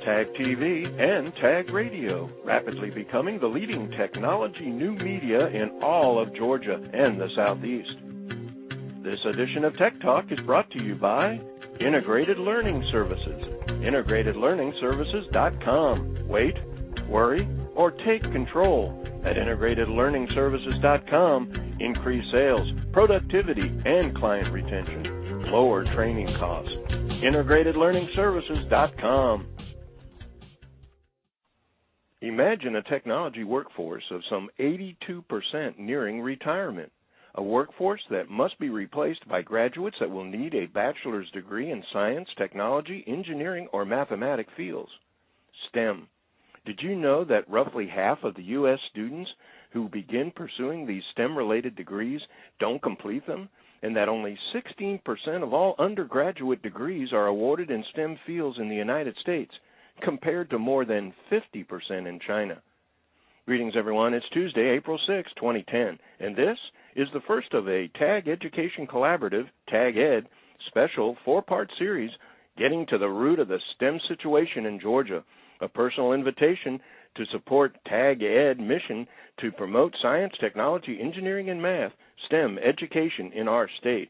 Tag TV, and Tag Radio, rapidly becoming the leading technology new media in all of Georgia and the Southeast. This edition of Tech Talk is brought to you by Integrated Learning Services, integratedlearningservices.com. Wait, worry, or take control. At integratedlearningservices.com, increase sales, productivity, and client retention. Lower training costs. integratedlearningservices.com. Imagine a technology workforce of some 82% nearing retirement. A workforce that must be replaced by graduates that will need a bachelor's degree in science, technology, engineering, or mathematic fields. STEM. Did you know that roughly half of the U.S. students who begin pursuing these STEM-related degrees don't complete them, and that only 16% of all undergraduate degrees are awarded in STEM fields in the United States, compared to more than 50% in China? Greetings, everyone. It's Tuesday, April 6, 2010, and this is the first of a TAG Education Collaborative, TAG Ed, special four-part series getting to the root of the STEM situation in Georgia, a personal invitation to support TAG Ed mission to promote science, technology, engineering, and math, STEM education in our state.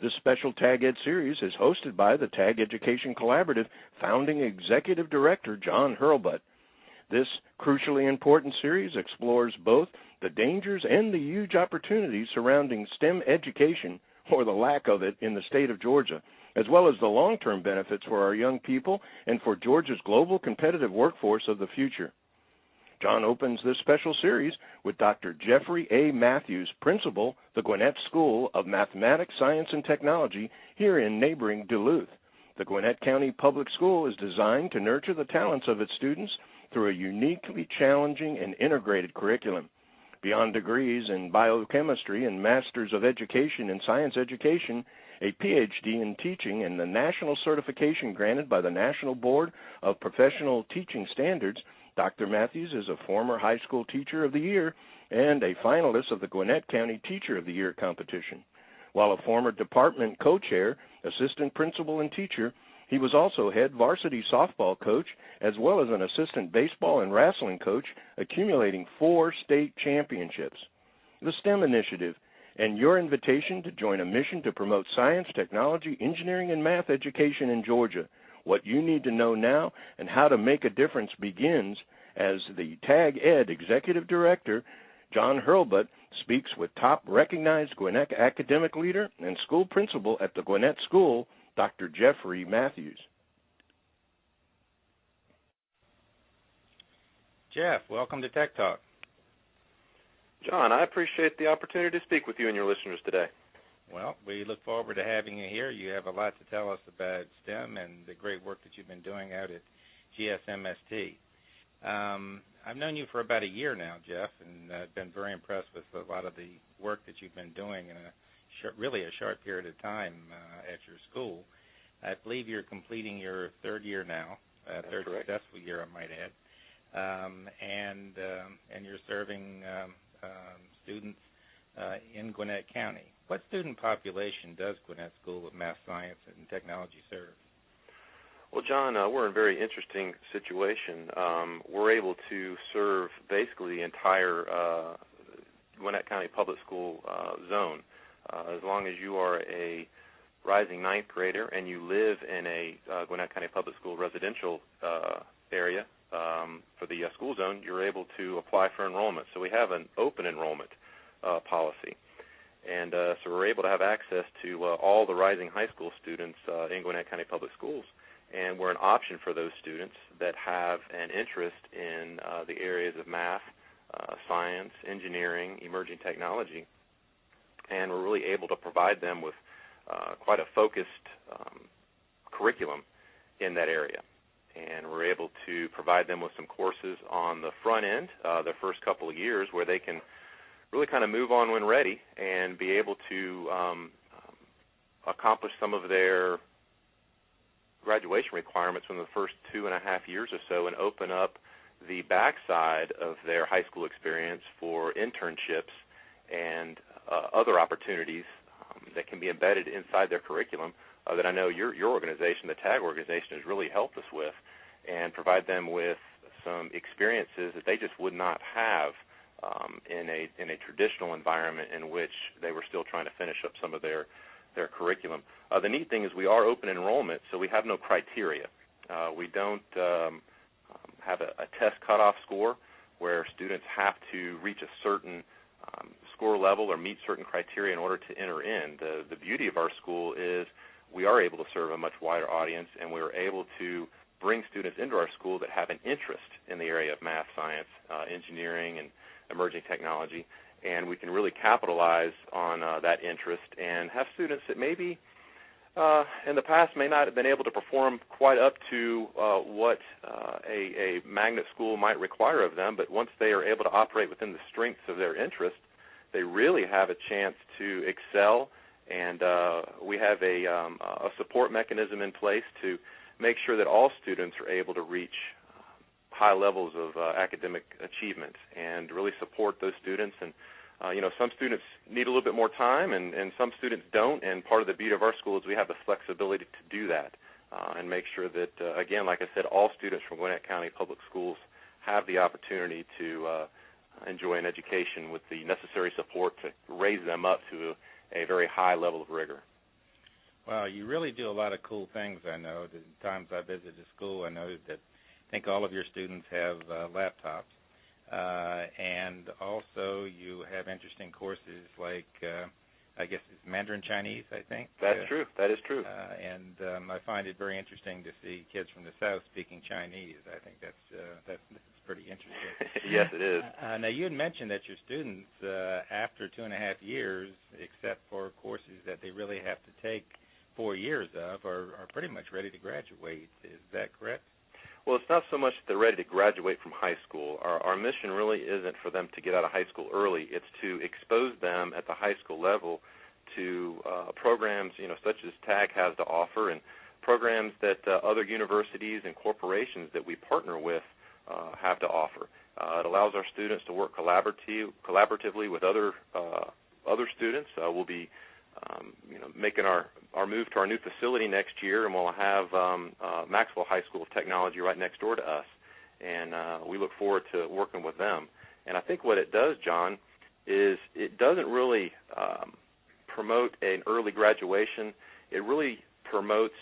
This special TAG Ed series is hosted by the TAG Education Collaborative founding executive director, John Hurlbut. This crucially important series explores both the dangers and the huge opportunities surrounding STEM education, or the lack of it, in the state of Georgia, as well as the long-term benefits for our young people and for Georgia's global competitive workforce of the future. John opens this special series with Dr. Jeffrey A. Mathews, principal, the Gwinnett School of Mathematics, Science, and Technology here in neighboring Duluth. The Gwinnett County Public School is designed to nurture the talents of its students through a uniquely challenging and integrated curriculum. Beyond degrees in biochemistry and Masters of Education in Science Education, a Ph.D. in teaching, and the national certification granted by the National Board of Professional Teaching Standards, Dr. Mathews is a former high school teacher of the year and a finalist of the Gwinnett County Teacher of the Year competition. While a former department co-chair, assistant principal, and teacher, he was also head varsity softball coach, as well as an assistant baseball and wrestling coach, accumulating 4 state championships. The STEM Initiative, and your invitation to join a mission to promote science, technology, engineering, and math education in Georgia. What you need to know now and how to make a difference begins as the TAG Ed Executive Director, John Hurlbut, speaks with top recognized Gwinnett academic leader and school principal at the Gwinnett School, Dr. Jeffrey Mathews. Jeff, welcome to Tech Talk. John, I appreciate the opportunity to speak with you and your listeners today. Well, we look forward to having you here. You have a lot to tell us about STEM and the great work that you've been doing out at GSMST. I've known you for about a year now, Jeff, and I've been very impressed with a lot of the work that you've been doing in a short period of time at your school. I believe you're completing your third year now, third correct. Successful year, I might add, and you're serving students in Gwinnett County. What student population does Gwinnett School of Math, Science, and Technology serve? Well, John, we're in a very interesting situation. We're able to serve basically the entire Gwinnett County Public School zone. As long as you are a rising ninth grader and you live in a Gwinnett County Public School residential area for the school zone, you're able to apply for enrollment. So we have an open enrollment policy. And so we're able to have access to all the rising high school students in Gwinnett County Public Schools. And we're an option for those students that have an interest in the areas of math, science, engineering, emerging technology. And we're really able to provide them with quite a focused curriculum in that area. And we're able to provide them with some courses on the front end, the first couple of years, where they can really kind of move on when ready and be able to accomplish some of their graduation requirements in the first 2.5 years or so and open up the backside of their high school experience for internships and other opportunities that can be embedded inside their curriculum that I know your organization, the TAG organization, has really helped us with. and provide them with some experiences that they just would not have in a traditional environment in which they were still trying to finish up some of their curriculum. The neat thing is we are open enrollment, so we have no criteria. We don't have a test cutoff score where students have to reach a certain score level or meet certain criteria in order to enter in. The beauty of our school is we are able to serve a much wider audience, and we are able to bring students into our school that have an interest in the area of math, science, engineering, and emerging technology, and we can really capitalize on that interest and have students that maybe in the past may not have been able to perform quite up to what a magnet school might require of them, but once they are able to operate within the strengths of their interest, they really have a chance to excel, and we have a support mechanism in place to make sure that all students are able to reach high levels of academic achievement and really support those students. And some students need a little bit more time, and some students don't, and part of the beauty of our school is we have the flexibility to do that and make sure that, again, like I said, all students from Gwinnett County Public Schools have the opportunity to enjoy an education with the necessary support to raise them up to a very high level of rigor. Well, you really do a lot of cool things, I know. The times I visited the school, I know that I think all of your students have laptops. And also you have interesting courses like, I guess it's Mandarin Chinese, I think. That's true. That is true. And I find it very interesting to see kids from the South speaking Chinese. I think that's pretty interesting. Yes, it is. Now, you had mentioned that your students, after 2.5 years, except for courses that they really have to take 4 years of, are pretty much ready to graduate. Is that correct? Well, it's not so much that they're ready to graduate from high school. Our mission really isn't for them to get out of high school early. It's to expose them at the high school level to programs, such as TAG has to offer, and programs that other universities and corporations that we partner with have to offer. It allows our students to work collaboratively with other students. We'll be making our move to our new facility next year, and we'll have Maxwell High School of Technology right next door to us, and we look forward to working with them. And I think what it does, John, is it doesn't really promote an early graduation. It really promotes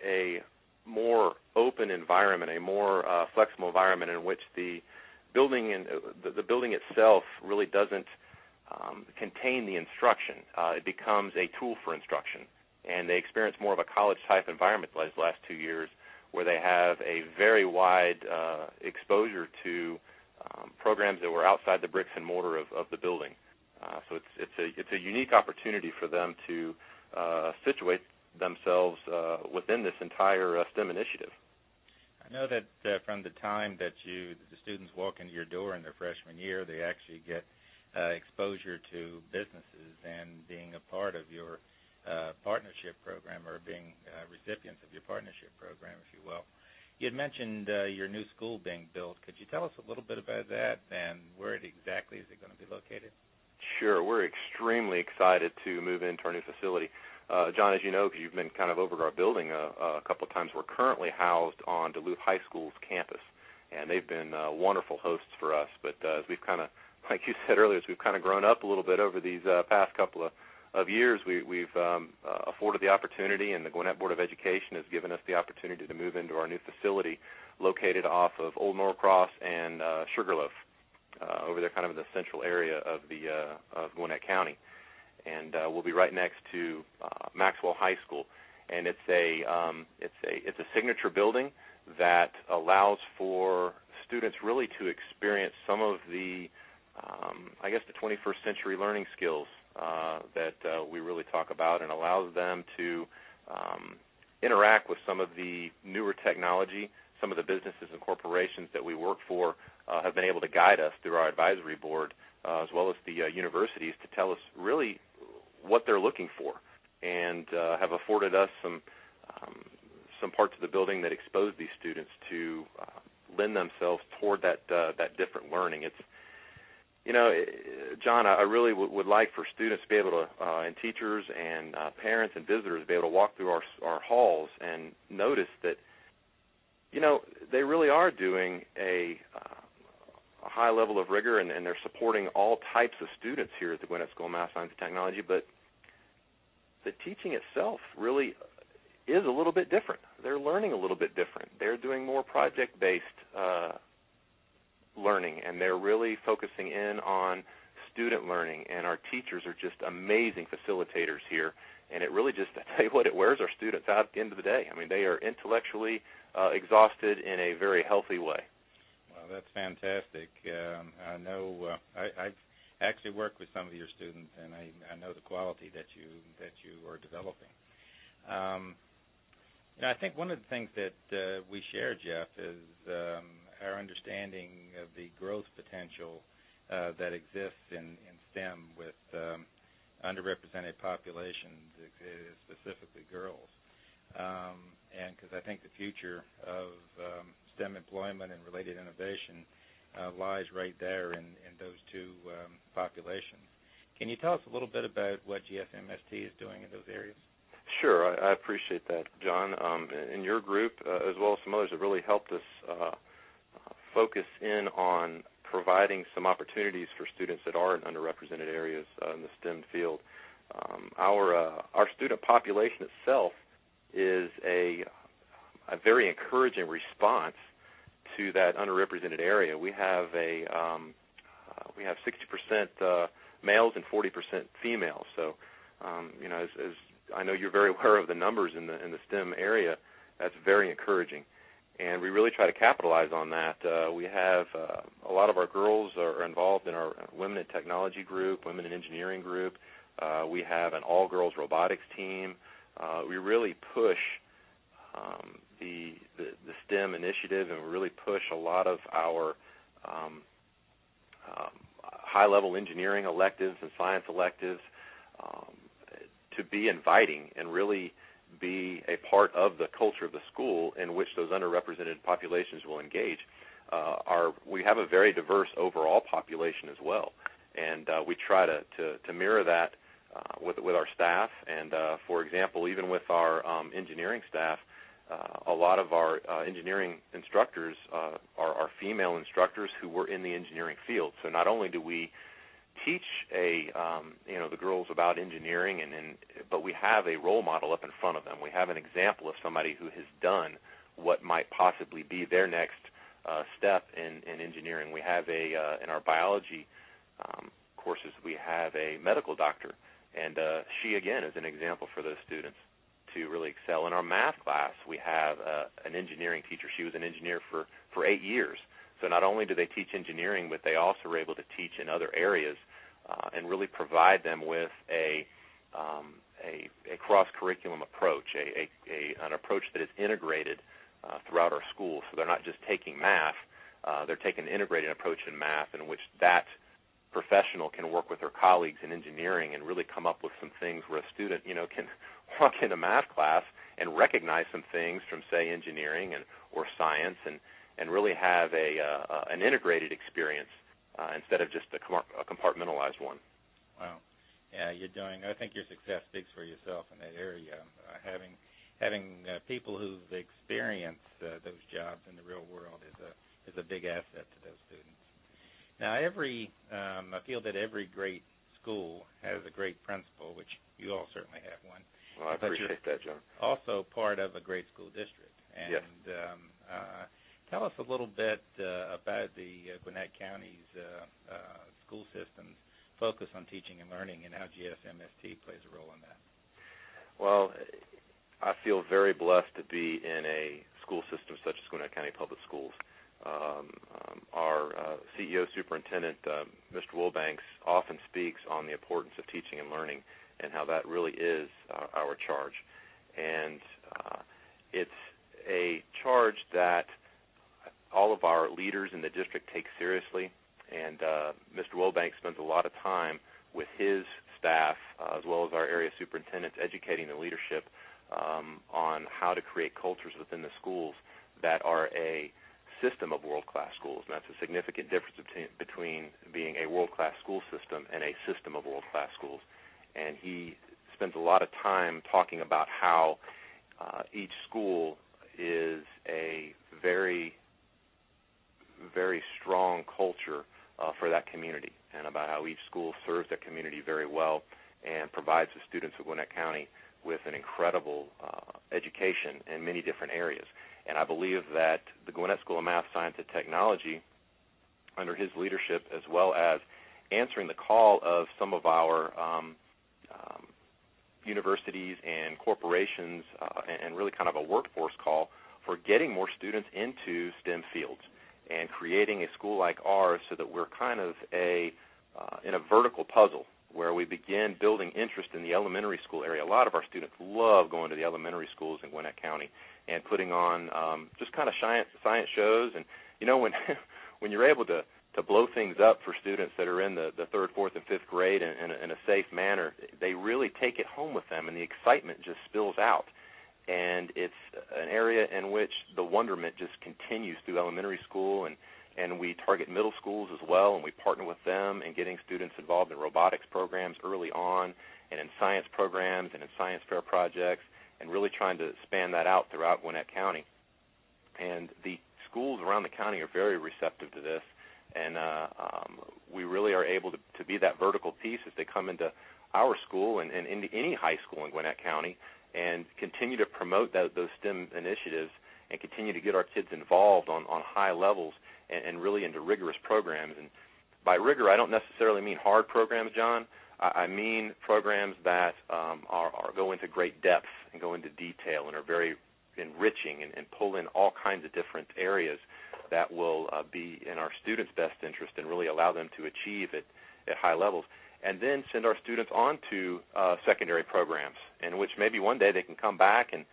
a more open environment, a more flexible environment in which the building and the building itself really doesn't contain the instruction. It becomes a tool for instruction, and they experience more of a college-type environment these last 2 years, where they have a very wide exposure to programs that were outside the bricks and mortar of the building. So it's a unique opportunity for them to situate themselves within this entire STEM initiative. I know that from the time that the students walk into your door in their freshman year, they actually get exposure to businesses and being a part of your partnership program, or being recipients of your partnership program, if you will. You had mentioned your new school being built. Could you tell us a little bit about that, and where exactly is it going to be located? Sure. We're extremely excited to move into our new facility. John, as you know, because you've been kind of over to our building a couple of times, we're currently housed on Duluth High School's campus, and they've been wonderful hosts for us. But as we've kind of, like you said earlier, as we've kind of grown up a little bit over these past couple of years, we've afforded the opportunity, and the Gwinnett Board of Education has given us the opportunity to move into our new facility located off of Old Norcross and Sugarloaf, over there kind of in the central area of Gwinnett County. And we'll be right next to Maxwell High School, and it's a signature building that allows for students really to experience some of the the 21st century learning skills that we really talk about, and allows them to interact with some of the newer technology. Some of the businesses and corporations that we work for have been able to guide us through our advisory board, as well as the universities, to tell us really what they're looking for, and have afforded us some parts of the building that expose these students to lend themselves toward that different learning. It's, John, I really would like for students to be able to, and teachers and parents and visitors, to be able to walk through our halls and notice that, they really are doing a high level of rigor, and they're supporting all types of students here at the Gwinnett School of Math, Science, and Technology, but the teaching itself really is a little bit different. They're learning a little bit different. They're doing more project-based learning, and they're really focusing in on student learning, and our teachers are just amazing facilitators here, and it really just, I tell you what, it wears our students out at the end of the day. I mean, they are intellectually exhausted in a very healthy way. Well, that's fantastic. I know I've actually worked with some of your students, and I know the quality that you are developing. I think one of the things that we share, Jeff, is our understanding of the growth potential that exists in STEM with underrepresented populations, specifically girls. And because I think the future of STEM employment and related innovation lies right there in those two populations. Can you tell us a little bit about what GSMST is doing in those areas? Sure, I appreciate that, John. In your group, as well as some others, have really helped us focus in on providing some opportunities for students that are in underrepresented areas in the STEM field. Our student population itself is a very encouraging response to that underrepresented area. We have 60% males and 40% females. So, as I know you're very aware of the numbers in the STEM area, that's very encouraging, and we really try to capitalize on that. We have a lot of our girls are involved in our Women in Technology group, Women in Engineering group. We have an all-girls robotics team. We really push the STEM initiative, and we really push a lot of our high-level engineering electives and science electives to be inviting and really be a part of the culture of the school in which those underrepresented populations will engage. We have a very diverse overall population as well, and we try to mirror that with our staff. And for example, even with our engineering staff, a lot of our engineering instructors are female instructors who were in the engineering field. So not only do we teach the girls about engineering, but we have a role model up in front of them. We have an example of somebody who has done what might possibly be their next step in engineering. We have in our biology courses, we have a medical doctor, and she again is an example for those students to really excel. In our math class, we have an engineering teacher. She was an engineer for 8 years. So not only do they teach engineering, but they also are able to teach in other areas and really provide them with a cross-curriculum approach, an approach that is integrated throughout our school. So they're not just taking math, they're taking an integrated approach in math in which that professional can work with her colleagues in engineering and really come up with some things where a student, can walk into math class and recognize some things from, say, engineering or science and really have an integrated experience instead of just a compartmentalized one. Wow. Yeah, I think your success speaks for yourself in that area. Having people who've experienced those jobs in the real world is a big asset to those students. Now, I feel that every great school has a great principal, which you all certainly have one. Well, I appreciate that, John. Also part of a great school district. And yes. Tell us a little bit about the Gwinnett County's school system's focus on teaching and learning and how GSMST plays a role in that. Well, I feel very blessed to be in a school system such as Gwinnett County Public Schools. Our CEO superintendent, Mr. Wilbanks, often speaks on the importance of teaching and learning and how that really is our charge. And it's a charge that all of our leaders in the district take seriously, and Mr. Wilbanks spends a lot of time with his staff as well as our area superintendents educating the leadership on how to create cultures within the schools that are a system of world-class schools. And that's a significant difference between being a world-class school system and a system of world-class schools. And he spends a lot of time talking about how each school is a very very strong culture for that community, and about how each school serves that community very well and provides the students of Gwinnett County with an incredible education in many different areas. And I believe that the Gwinnett School of Math, Science, and Technology, under his leadership, as well as answering the call of some of our universities and corporations, and really kind of a workforce call for getting more students into STEM fields and creating a school like ours so that we're kind of in a vertical puzzle where we begin building interest in the elementary school area. A lot of our students love going to the elementary schools in Gwinnett County and putting on just kind of science shows. And, you know, when you're able to blow things up for students that are in the 3rd, 4th, and 5th grade in a safe manner, they really take it home with them, and the excitement just spills out. And it's an area in which the wonderment just continues through elementary school, and we target middle schools as well, and we partner with them in getting students involved in robotics programs early on, and in science programs and in science fair projects, and really trying to span that out throughout Gwinnett County. And the schools around the county are very receptive to this, and we really are able to be that vertical piece as they come into our school and into any high school in Gwinnett County, and continue to promote those STEM initiatives and continue to get our kids involved on high levels and really into rigorous programs. And by rigor, I don't necessarily mean hard programs, John. I mean programs that go into great depth and go into detail and are very enriching and pull in all kinds of different areas that will be in our students' best interest and really allow them to achieve at high levels. And then send our students on to secondary programs, in which maybe one day they can come back and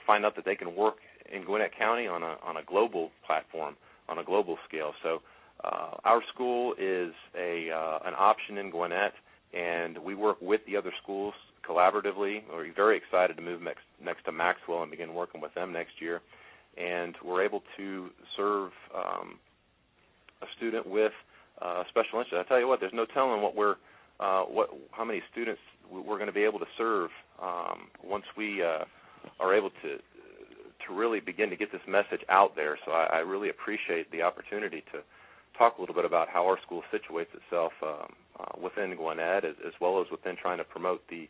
find out that they can work in Gwinnett County on a global platform, on a global scale. So our school is an option in Gwinnett, and we work with the other schools collaboratively. We're very excited to move next to Maxwell and begin working with them next year. And we're able to serve a student with special interest. I tell you what, there's no telling how many students we're going to be able to serve once we are able to really begin to get this message out there. So I really appreciate the opportunity to talk a little bit about how our school situates itself within Gwinnett, as well as within trying to promote the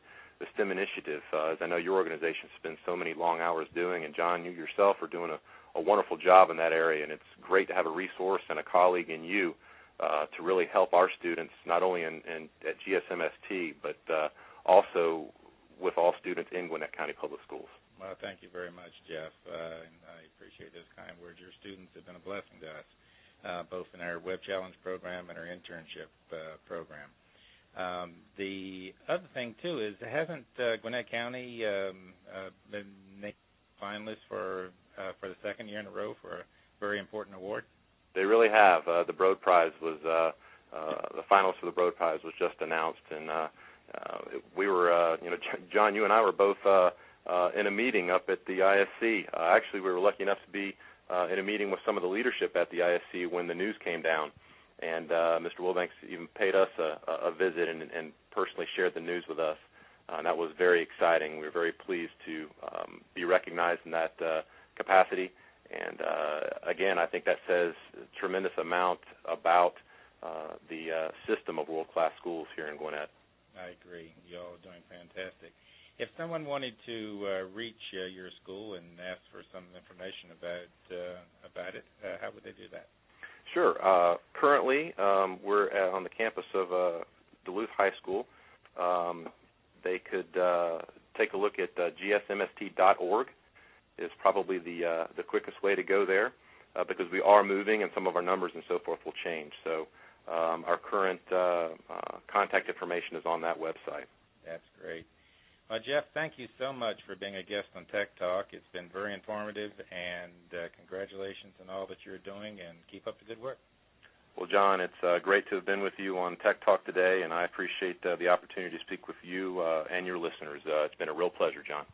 STEM initiative, as I know your organization spends so many long hours doing, and John, you yourself are doing a wonderful job in that area, and it's great to have a resource and a colleague in you to really help our students, not only at GSMST, but also with all students in Gwinnett County Public Schools. Well, thank you very much, Jeff. And I appreciate those kind words. Your students have been a blessing to us, both in our Web Challenge program and our internship program. The other thing, too, is hasn't Gwinnett County been named finalists for the 2nd year in a row for a very important award? They really have. The Broad Prize was the finals for the Broad Prize was just announced, and we were, John, you and I were both in a meeting up at the ISC. Actually, we were lucky enough to be in a meeting with some of the leadership at the ISC when the news came down, and Mr. Wilbanks even paid us a visit and personally shared the news with us. And that was very exciting. We were very pleased to be recognized in that capacity. And, again, I think that says a tremendous amount about the system of world-class schools here in Gwinnett. I agree. You all are doing fantastic. If someone wanted to reach your school and ask for some information about it, how would they do that? Sure. Currently, we're on the campus of Duluth High School. They could take a look at gsmst.org. Is probably the quickest way to go there, because we are moving and some of our numbers and so forth will change. So our current contact information is on that website. That's great. Well, Jeff, thank you so much for being a guest on Tech Talk. It's been very informative, and congratulations on all that you're doing, and keep up the good work. Well, John, it's great to have been with you on Tech Talk today, and I appreciate the opportunity to speak with you and your listeners. It's been a real pleasure, John.